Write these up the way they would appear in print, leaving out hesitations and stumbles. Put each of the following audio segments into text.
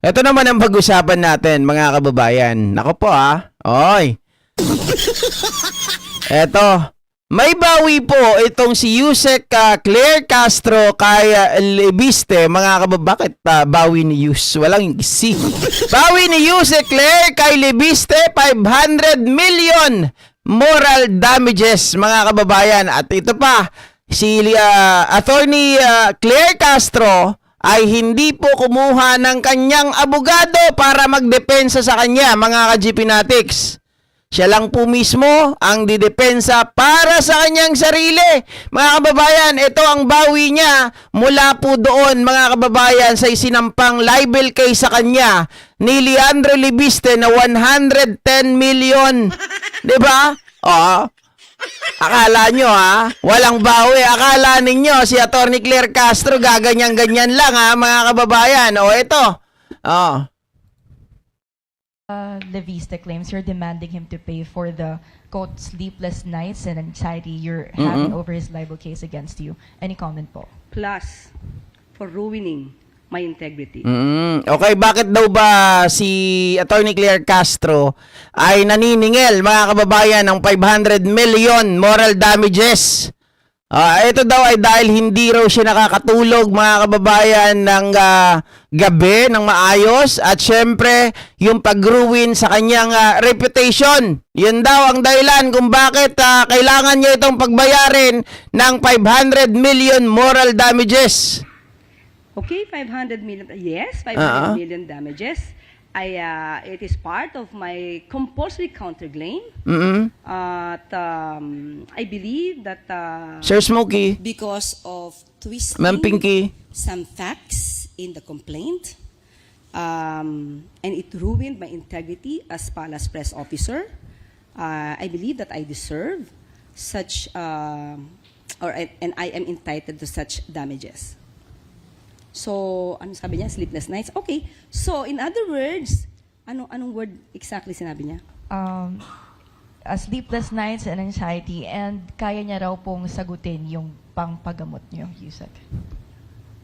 Ito naman ang pag-usapan natin, mga kababayan. Nako po Oy. Eto. May bawi po itong si Yusek Claire Castro kay Lebiste. Mga bakit bawi ni Yus? Walang si. Bawi ni Yusek Claire kay Lebiste 500 million moral damages, mga kababayan. At ito pa, si Attorney Claire Castro ay hindi po kumuha ng kanyang abogado para magdepensa sa kanya, mga ka-GPnatics. Siya lang po mismo ang didepensa para sa kanyang sarili. Mga kababayan, ito ang bawi niya mula po doon, mga kababayan, sa isinampang libel case sa kanya ni Leandro Lebiste na 110 million. Diba? Akala nyo walang bawi. Akala ninyo si Atty. Claire Castro gaganyan-ganyan lang mga kababayan. Ito. Lebiste claims you're demanding him to pay for the, quote, sleepless nights and anxiety you're having over his libel case against you. Any comment po? Plus, for ruining my integrity. Okay, bakit daw ba si Atty. Claire Castro ay naniningil, mga kababayan, ng 500 million moral damages? Ito daw ay dahil hindi raw siya nakakatulog, mga kababayan, ng gabi ng maayos, at syempre yung pag-ruin sa kanyang reputation. Yun daw ang dahilan kung bakit kailangan niya itong pagbayarin ng 500 million moral damages. Okay, 500 million. Yes, 500 million damages. It is part of my compulsory counterclaim. I believe that Sir Smokey, because of twisting Ma'am Pinky, some facts in the complaint, and it ruined my integrity as Palace press officer. I believe that I deserve such, and I am entitled to such damages. So, ano sabi niya? Sleepless nights? Okay. So, in other words, anong word exactly sinabi niya? Sleepless nights and anxiety, and kaya niya raw pong sagutin yung pangpagamot niyo, Yusek.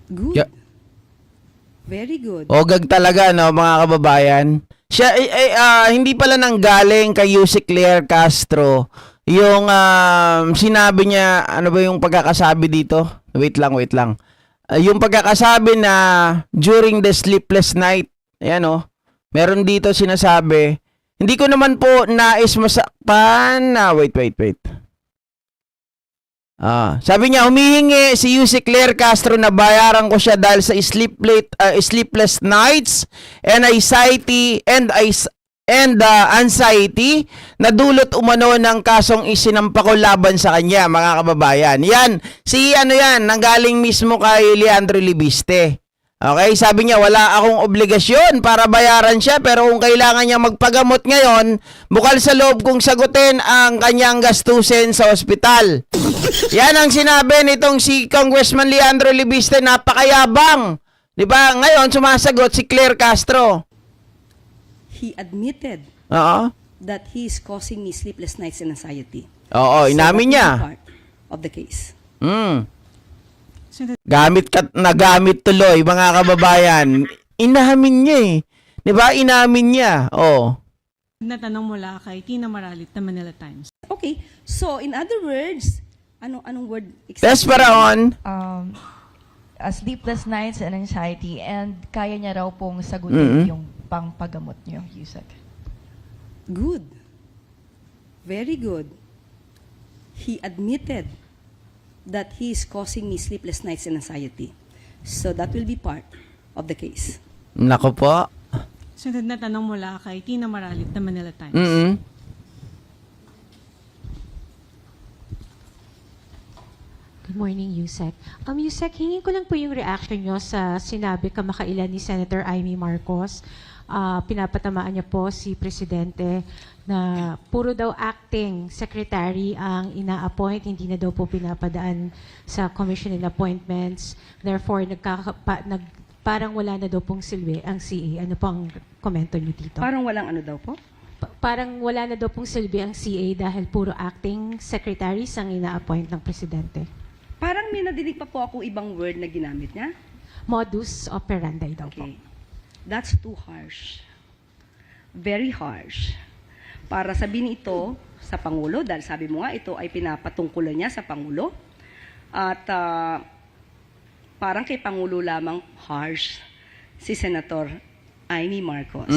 Good. Yeah. Very good. Ogag talaga, no, mga kababayan. Siya hindi pala nanggaling kay Yusek Claire Castro yung sinabi niya, ano ba yung pagkakasabi dito? Wait lang. Yung pagkakasabi na during the sleepless night, ayan meron dito sinasabi, hindi ko naman po nais masakpan wait. Sabi niya, humihingi si Yusek Claire Castro na bayaran ko siya dahil sa sleepless nights and anxiety na dulot umano ng kasong isinampa ko laban sa kanya, mga kababayan. Yan, nanggaling mismo kay Leandro Lebiste. Okay, sabi niya, wala akong obligasyon para bayaran siya, pero kung kailangan niya magpagamot ngayon, bukal sa loob kong sagutin ang kanyang gastusin sa ospital. Yan ang sinabi nitong si Congressman Leandro Lebiste, napakayabang. Diba? Ngayon, sumasagot si Claire Castro. He admitted that he is causing me sleepless nights and anxiety. Inamin niya. Part of the case. Nagamit tuloy, mga kababayan. Inamin niya Diba? Inamin niya. Natanong mula kay Tina Maralit na Manila Times. Okay. So, in other words, anong word exactly? Desperaon. Sleepless nights and anxiety, and kaya niya raw pong sagutin yung pangpagamot niyo, Yusek. Good. Very good. He admitted that he is causing me sleepless nights and anxiety. So that will be part of the case. Nako po. Sunod na tanong mula kay Tina Maralit na Manila Times. Good morning, Yusek. Yusek, hingin ko lang po yung reaction nyo sa sinabi kamakailan ni Senator Amy Marcos. Pinapatamaan niya po si Presidente na puro daw acting secretary ang ina-appoint, hindi na daw po pinapadaan sa commission in appointments. Therefore, parang wala na daw pong silbi ang CA. Ano pong komento niyo dito? parang walang ano daw po? Parang wala na daw pong silbi ang CA dahil puro acting secretaries ang ina-appoint ng Presidente. Parang may nadinig pa po ako ibang word na ginamit niya. Modus operandi daw po. Okay. That's too harsh. Very harsh. Para sabihin ito sa Pangulo, dahil sabi mo nga, ito ay pinapatungkulan niya sa Pangulo. At parang kay Pangulo lamang harsh si Senator Amy Marcos.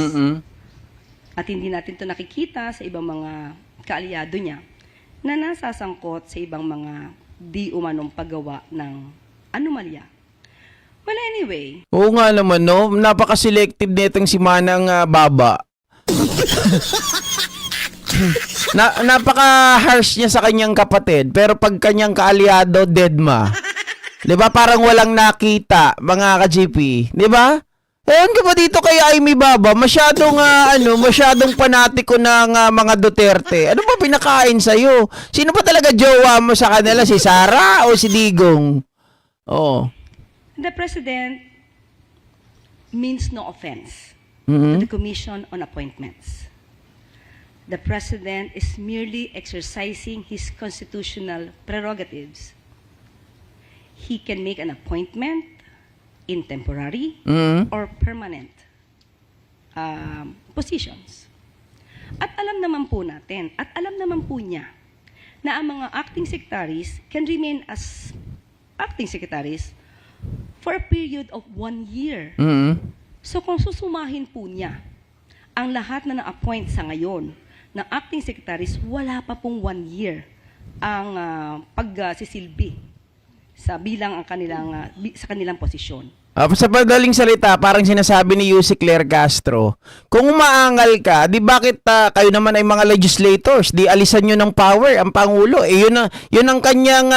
At hindi natin ito nakikita sa ibang mga kaalyado niya na nasasangkot sa ibang mga di umanong paggawa ng anomalya. Well, anyway, Oo nga naman, no? Napaka-selective nitong si Manang Baba. Napaka-harsh niya sa kanyang kapatid, pero pag kanyang kaalyado, deadma. 'Di ba? Parang walang nakita, mga ka-GP. 'Di ba? Ewan ka ba dito kay Amy Baba? Masyadong panatiko ng mga Duterte. Ano ba pinakain sa'yo? Sino pa talaga jowa mo sa kanila? Si Sara o si Digong? Oh. the President means no offense to the Commission on Appointments. The President is merely exercising his constitutional prerogatives. He can make an appointment in temporary or permanent positions. At alam naman po natin, at alam naman po niya, na ang mga acting secretaries can remain as acting secretaries for a period of 1 year. So kung susumahin po niya ang lahat na na-appoint sa ngayon ng acting secretaries, wala pa pong 1 year ang pagsisilbi sa bilang ang kanilang sa kanilang posisyon. Sa madaling salita, parang sinasabi ni Yusek Claire Castro, kung umaangal ka, di bakit kayo naman ay mga legislators, di alisan nyo ng power ang Pangulo. Yun ang kanyang,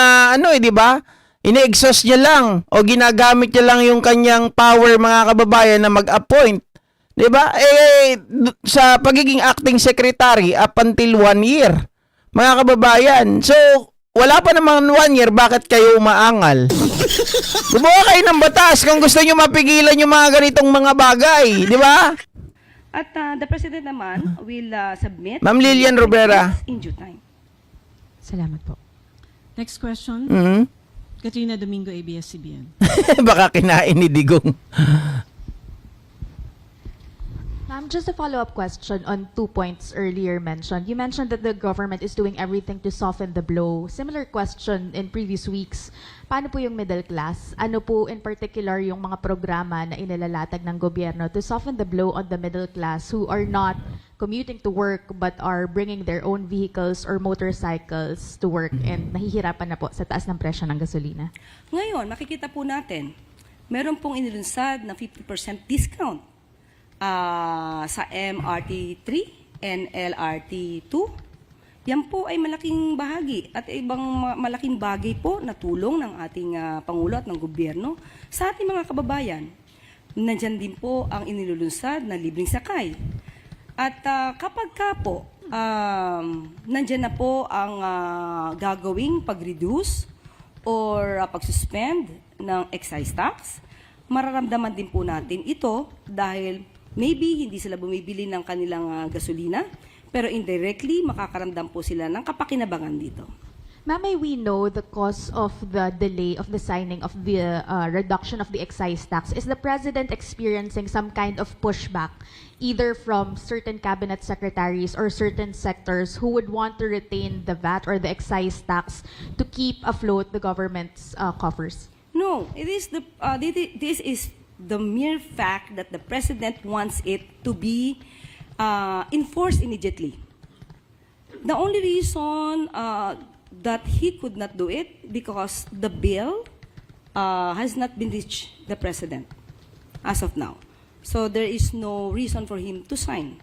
di ba? Ine-exhaust niya lang o ginagamit niya lang yung kanyang power, mga kababayan, na mag-appoint. Di ba? Sa pagiging acting secretary up until 1 year, mga kababayan. So, wala pa naman 1 year, bakit kayo umaangal? Gumawa kayo ng batas kung gusto nyo mapigilan yung mga ganitong mga bagay, di ba? At the President naman will submit Ma'am Lilian Rivera. in due time. Salamat po. Next question. Katrina Domingo, ABS-CBN. Baka kinain ni Digong. Ma'am, just a follow-up question on 2 points earlier mentioned. You mentioned that the government is doing everything to soften the blow. Similar question in previous weeks. Paano po yung middle class? Ano po in particular yung mga programa na inalalatag ng gobyerno to soften the blow on the middle class who are not commuting to work but are bringing their own vehicles or motorcycles to work and nahihirapan na po sa taas ng presyo ng gasolina? Ngayon, makikita po natin, meron pong inilunsad na 50% discount sa MRT 3 and LRT 2. Yan po ay malaking bahagi at ibang malaking bagay po na tulong ng ating Pangulo at ng gobyerno sa ating mga kababayan. Nandyan din po ang inilulunsad na libreng sakay. At kapag ka po, nandyan na po ang gagawing pag-reduce or pag-suspend ng excise tax, mararamdaman din po natin ito dahil maybe hindi sila bumibili ng kanilang gasolina, pero indirectly makakaramdam po sila ng kapakinabangan dito. Ma'am, may we know the cause of the delay of the signing of the reduction of the excise tax? Is the President experiencing some kind of pushback, either from certain cabinet secretaries or certain sectors who would want to retain the VAT or the excise tax to keep afloat the government's coffers? No, it is this is the mere fact that the President wants it to be enforced immediately. The only reason that he could not do it because the bill has not been reached the President as of now. So there is no reason for him to sign.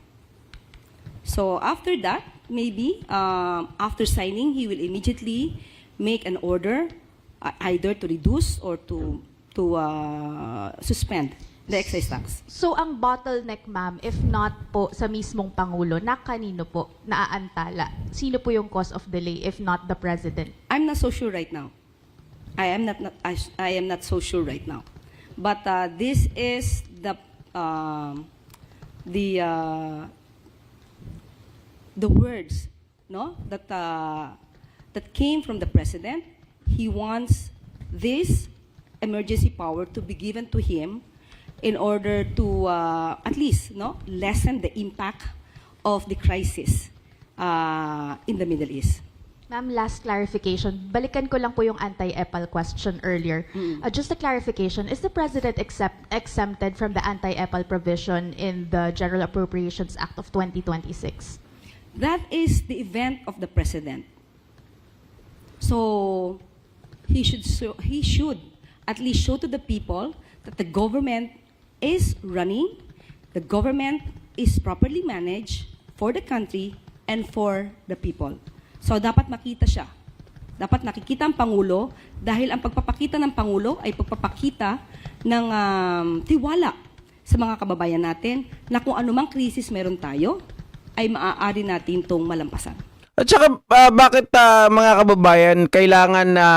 So after that, maybe after signing, he will immediately make an order either to reduce or to suspend the excise tax. So ang bottleneck, ma'am, if not po sa mismong Pangulo, na kanino po naaantala? Sino po yung cause of delay if not the President? I'm not so sure right now. I am not so sure right now. But this is the words, no, that came from the President. He wants this emergency power to be given to him in order to at least lessen the impact of the crisis in the Middle East. Ma'am, last clarification. Balikan ko lang po yung anti-EPAL question earlier. Just a clarification, is the President exempted from the anti-EPAL provision in the General Appropriations Act of 2026? That is the event of the President. So he should at least show to the people that the government is running, the government is properly managed for the country and for the people. So dapat makita siya. Dapat nakikita ang Pangulo dahil ang pagpapakita ng Pangulo ay pagpapakita ng tiwala sa mga kababayan natin na kung anumang krisis meron tayo ay maaari natin itong malampasan. At saka, bakit mga kababayan, kailangan na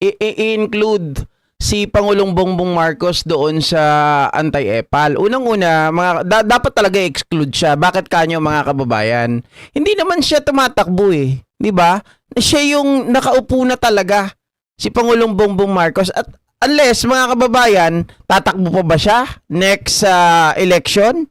i-include si Pangulong Bongbong Marcos doon sa anti-EPAL? Unang-una, dapat talaga exclude siya. Bakit kanyo mga kababayan? Hindi naman siya tumatakbo eh. Di ba? Siya yung nakaupo na talaga, si Pangulong Bongbong Marcos. At unless, mga kababayan, tatakbo pa ba siya next election?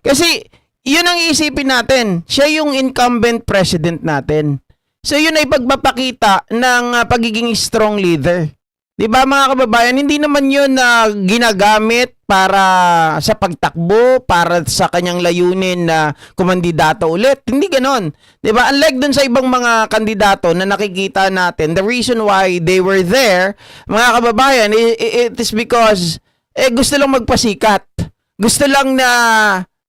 Kasi, yun ang iisipin natin. Siya yung incumbent president natin. So, yun ay pagpapakita ng pagiging strong leader. Di ba mga kababayan, hindi naman yun na ginagamit para sa pagtakbo, para sa kanyang layunin na kumandidato ulit. Hindi ganon. Di ba? Unlike dun sa ibang mga kandidato na nakikita natin, the reason why they were there, mga kababayan, it is because gusto lang magpasikat. Gusto lang na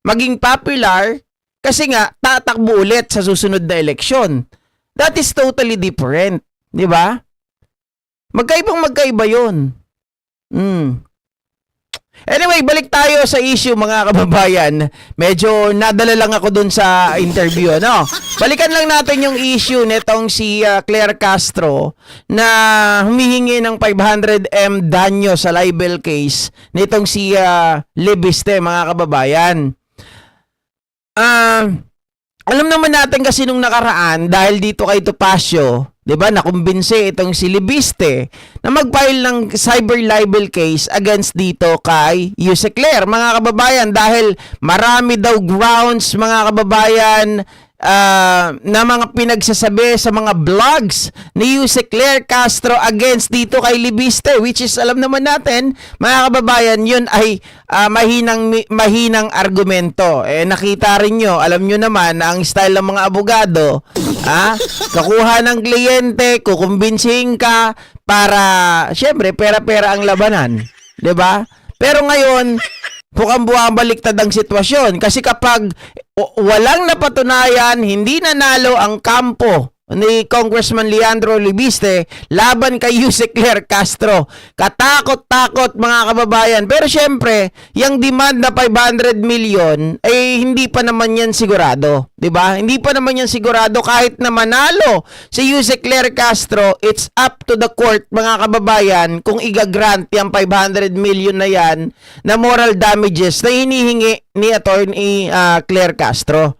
maging popular kasi nga tatakbo ulit sa susunod na eleksyon. That is totally different. Di ba? Magkaiba yun. Anyway, balik tayo sa issue mga kababayan. Medyo nadala lang ako dun sa interview, no? Balikan lang natin yung issue nitong si Claire Castro na humihingi ng 500M danyo sa libel case nitong si Libiste, mga kababayan. Alam naman natin kasi nung nakaraan, dahil dito kay Topacio, 'di ba, nakumbinse itong si Libiste na mag-file ng cyber libel case against dito kay Yuse Claire, mga kababayan, dahil marami daw grounds, mga kababayan, na mga pinagsasabi sa mga blogs ni Yuse Claire Castro against dito kay Libiste, which is alam naman natin, mga kababayan, yun ay mahinang argumento. Nakita rin nyo, alam nyo naman ang style ng mga abogado, kakuha ng kliyente, kukumbinsihin ka para, syempre, pera-pera ang labanan. 'Di ba? Pero ngayon, mukhang bumabaliktad ang sitwasyon. Kasi kapag walang napatunayan, hindi nanalo ang kampo ni Congressman Leandro Libiste laban kay Yuse Claire Castro. Katakot-takot, mga kababayan. Pero syempre, yung demand na 500 million, hindi pa naman yan sigurado. 'Di ba? Hindi pa naman yan sigurado kahit na manalo si Yuse Claire Castro. It's up to the court, mga kababayan, kung igagrant yung 500 million na yan na moral damages na hinihingi ni Attorney Claire Castro.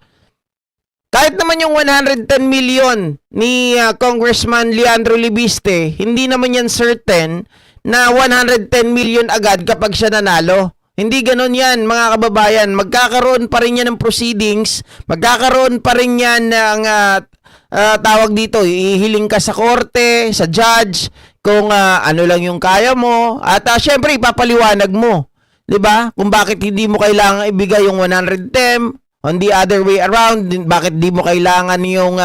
Kahit naman yung 110 million ni Congressman Leandro Libiste, hindi naman yan certain na 110 million agad kapag siya nanalo. Hindi ganon yan, mga kababayan. Magkakaroon pa rin yan ng proceedings, magkakaroon pa rin yan ng tawag dito, ihiling ka sa korte, sa judge, kung ano lang yung kaya mo, at syempre ipapaliwanag mo, 'di ba? Kung bakit hindi mo kailangan ibigay yung 110. On the other way around, bakit di mo kailangan yung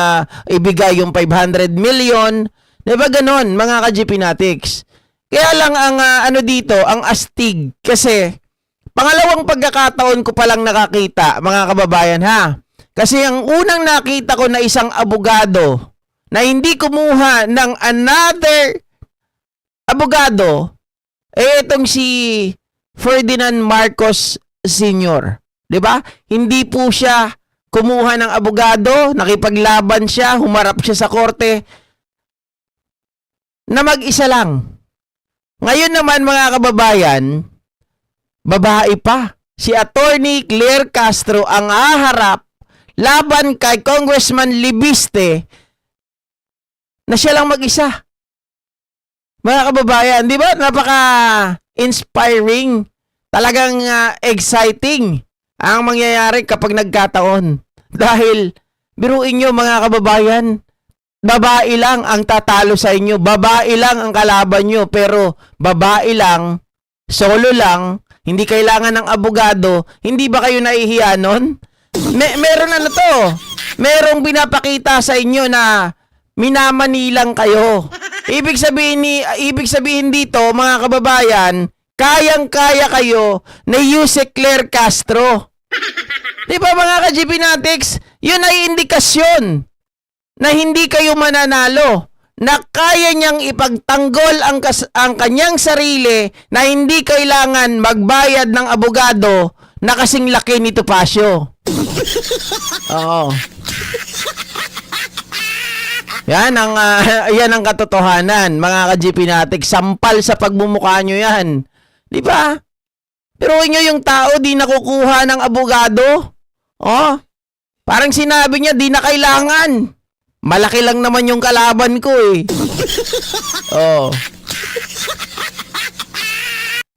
ibigay yung 500 million? Diba ganon, mga ka-GPnatics? Kaya lang ang dito, ang astig. Kasi, pangalawang pagkakataon ko palang nakakita, mga kababayan, ha? Kasi ang unang nakita ko na isang abogado na hindi kumuha ng another abogado, itong si Ferdinand Marcos Sr., 'di ba? Hindi po siya kumuha ng abogado, nakipaglaban siya, humarap siya sa korte na mag-isa lang. Ngayon naman, mga kababayan, babae pa. Si Attorney Claire Castro ang haharap laban kay Congressman Libiste na siya lang mag-isa. Mga kababayan, 'di ba? Napaka-inspiring talagang exciting ang mangyayari kapag nagkataon. Dahil, biruin nyo mga kababayan, babae lang ang tatalo sa inyo, babae lang ang kalaban nyo, pero babae lang, solo lang, hindi kailangan ng abogado, hindi ba kayo nahihiya nun? Meron ano to, merong pinapakita sa inyo na minamanilang kayo. Ibig sabihin dito, mga kababayan, kayang-kaya kayo na Yusek Claire Castro. Di ba mga ka-GP Natics? Yun ay indikasyon na hindi kayo mananalo, na kaya niyang ipagtanggol ang kanyang sarili na hindi kailangan magbayad ng abogado na kasing laki ni Topacio. Oo. Yan ang katotohanan, mga ka-GP Natics. Sampal sa pagmumukha nyo yan. Di ba? Pero inyo yung tao di nakukuha ng abogado. Oh, parang sinabi niya di na kailangan. Malaki lang naman yung kalaban ko eh. Oh.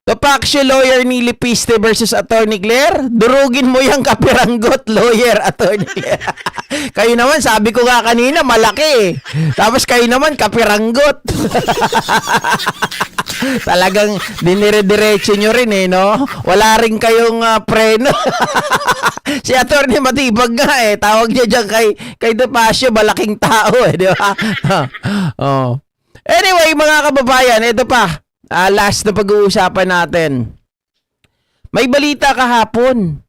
Topacio lawyer ni Lipiste versus Attorney Claire. Durugin mo yung kapiranggot lawyer, Attorney Claire. Kayo naman, sabi ko nga kanina, malaki eh. Tapos kayo naman, kapiranggot. Talagang dinire-diretso nyo rin eh, no? Wala rin kayong preno. Si Attorney matibag nga eh. Tawag niya dyan kay Topacio, malaking tao eh, di ba? Oh. Anyway, mga kababayan, ito pa. Last na pag-uusapan natin. May balita kahapon